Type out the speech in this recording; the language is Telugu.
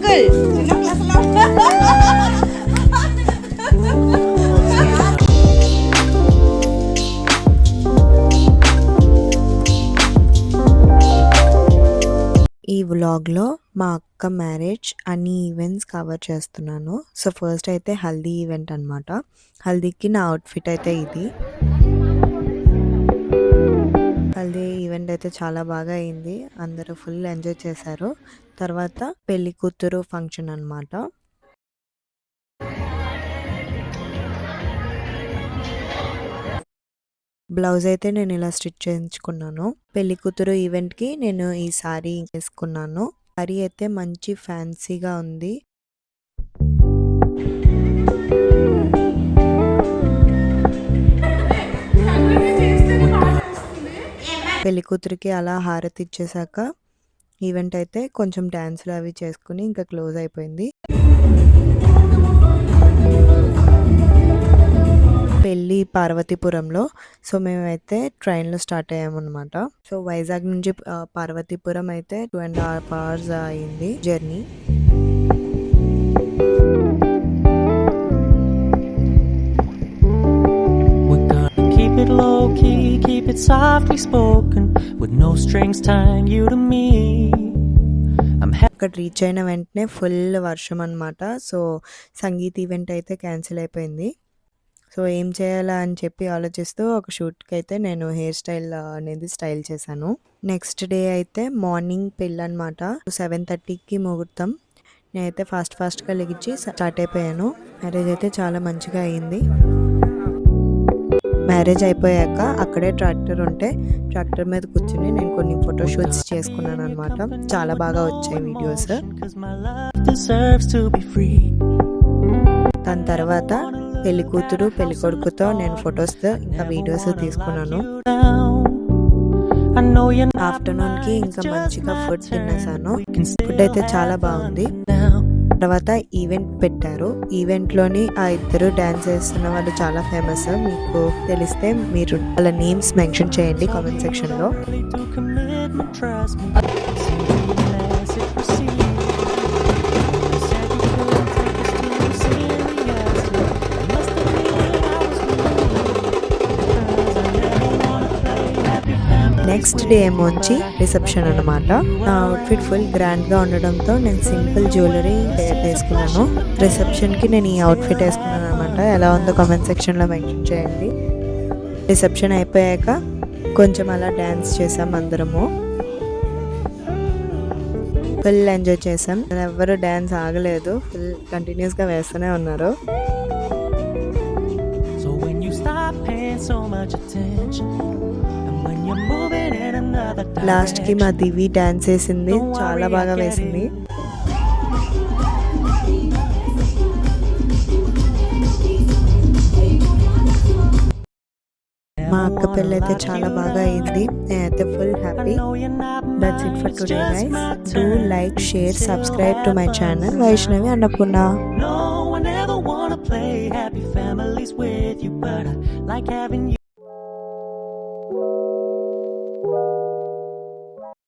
అంకుల్ చిన్న క్లాసులో ఈ వ్లాగ్లో మా అక్క మ్యారేజ్ అన్ని ఈవెంట్స్ కవర్ చేస్తున్నాను. సో ఫస్ట్ అయితే హల్దీ ఈవెంట్ అనమాట. హల్దీకి నా అవుట్ఫిట్ అయితే ఇది. హల్దీ ఈవెంట్ అయితే చాలా బాగా అయింది. అందరూ ఫుల్ ఎంజాయ్ చేశారు. తర్వాత పెళ్లి కూతురు ఫంక్షన్ అనమాట. బ్లౌజ్ అయితే నేను ఇలా స్టిచ్ చేయించుకున్నాను. పెళ్లి కూతురు ఈవెంట్కి నేను ఈ సారీ వేసుకున్నాను. సారీ అయితే మంచి ఫ్యాన్సీగా ఉంది. పెళ్లి కూతురికి అలా హారతి ఇచ్చేసాక ఈవెంట్ అయితే కొంచెం డ్యాన్స్లు అవి చేసుకుని ఇంకా క్లోజ్ అయిపోయింది. పెళ్ళి పార్వతీపురంలో. సో మేమైతే ట్రైన్లో స్టార్ట్ అయ్యామన్నమాట. సో వైజాగ్ నుంచి పార్వతీపురం అయితే 2.5 hours అయింది journey. Keep it low key, keep it softly spoken, with no strings tying you to me. అక్కడ రీచ్ అయిన వెంటనే ఫుల్ వర్షం అనమాట. సో సంగీత్ ఈవెంట్ అయితే క్యాన్సిల్ అయిపోయింది. సో ఏం చేయాలా అని చెప్పి ఆలోచిస్తూ ఒక షూట్కి అయితే నేను హెయిర్ స్టైల్ అనేది స్టైల్ చేశాను. నెక్స్ట్ డే అయితే మార్నింగ్ పెళ్ళి అనమాట. 7:30కి ముహూర్తం. నేనైతే ఫాస్ట్గా లెగిచ్చి స్టార్ట్ అయిపోయాను. మ్యారేజ్ అయితే చాలా మంచిగా అయింది. మ్యారేజ్ అయిపోయాక అక్కడే ట్రాక్టర్ ఉంటే ట్రాక్టర్ మీద కూర్చుని నేను కొన్ని ఫోటోషూట్స్ చేసుకున్నాను అనమాట. చాలా బాగా వచ్చాయి వీడియోస్. దాని తర్వాత పెళ్లి కూతురు పెళ్లి కొడుకుతో నేను ఫొటోస్ ఇంకా వీడియోస్ తీసుకున్నాను. ఆఫ్టర్నూన్కి ఇంకా మంచిగా ఫుడ్ తినేసాను. ఫుడ్ అయితే చాలా బాగుంది. తర్వాత ఈవెంట్ పెట్టారు. ఈవెంట్లోని ఆ ఇద్దరు డాన్స్ చేస్తున్న వాళ్ళు చాలా ఫేమస్. మీకు తెలిస్తే మీరు వాళ్ళ నేమ్స్ మెన్షన్ చేయండి కామెంట్ సెక్షన్లో. నెక్స్ట్ డే ఏమోంచి రిసెప్షన్ అనమాట. నా అవుట్ఫిట్ ఫుల్ గ్రాండ్గా ఉండడంతో నేను సింపుల్ జ్యువెలరీ వేసుకున్నాను. రిసెప్షన్కి నేను ఈ అవుట్ఫిట్ వేసుకున్నాను అనమాట. ఎలా ఉందో కామెంట్ సెక్షన్లో మెన్షన్ చేయండి. రిసెప్షన్ అయిపోయాక కొంచెం అలా డ్యాన్స్ చేసాం అందరము. ఫుల్ ఎంజాయ్ చేసాం. ఎవరు డ్యాన్స్ ఆగలేదు. ఫుల్ కంటిన్యూస్గా వేస్తూనే ఉన్నారు. లాస్ట్ కి మా దివి డాన్స్ వేసింది. చాలా బాగా వేసింది. మా అక్క పెళ్ళి అయితే చాలా బాగా అయింది. నేనైతే full happy. That's it for today guys. Do like, share, subscribe to my channel Vaishnavi Annapurna.